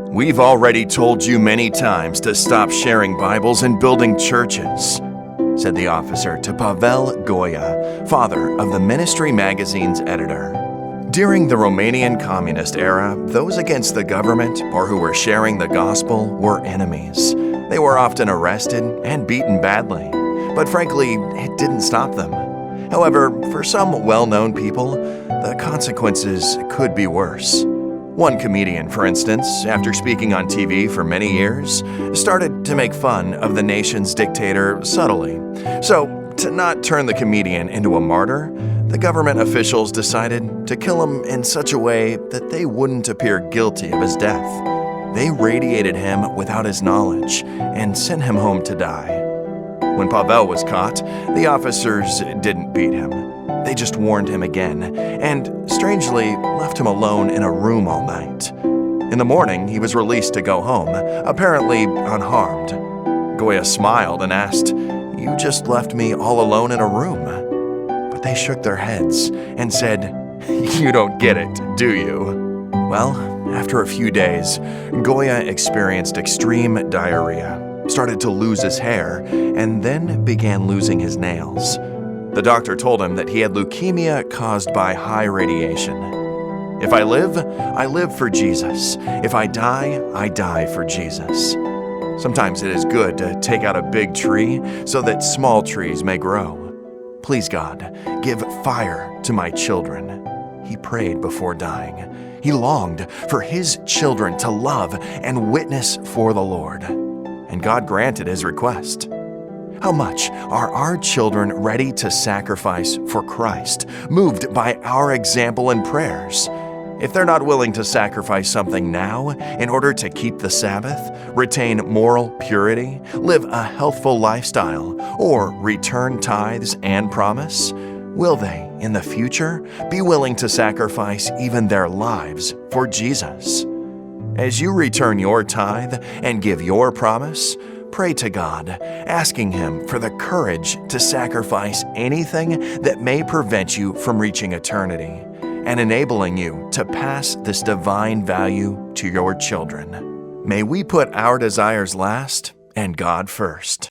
We've already told you many times to stop sharing Bibles and building churches, said the officer to Pavel Goya, father of the Ministry magazine's editor. During the Romanian communist era, those against the government or who were sharing the gospel were enemies. They were often arrested and beaten badly, but frankly, it didn't stop them. However, for some well-known people, the consequences could be worse. One comedian, for instance, after speaking on TV for many years, started to make fun of the nation's dictator subtly. So, to not turn the comedian into a martyr, the government officials decided to kill him in such a way that they wouldn't appear guilty of his death. They radiated him without his knowledge and sent him home to die. When Pavel was caught, the officers didn't beat him. They just warned him again, and strangely left him alone in a room all night. In the morning, he was released to go home, apparently unharmed. Goya smiled and asked, "You just left me all alone in a room?" But they shook their heads and said, "You don't get it, do you?" Well, after a few days, Goya experienced extreme diarrhea, started to lose his hair, and then began losing his nails. The doctor told him that he had leukemia caused by high radiation. "If I live for Jesus. If I die for Jesus." Sometimes it is good to take out a big tree so that small trees may grow. "Please, God, give fire to my children," he prayed before dying. He longed for his children to love and witness for the Lord. And God granted his request. How much are our children ready to sacrifice for Christ, moved by our example and prayers? If they're not willing to sacrifice something now in order to keep the Sabbath, retain moral purity, live a healthful lifestyle, or return tithes and promise, will they, in the future, be willing to sacrifice even their lives for Jesus? As you return your tithe and give your promise, pray to God, asking Him for the courage to sacrifice anything that may prevent you from reaching eternity, and enabling you to pass this divine value to your children. May we put our desires last and God first.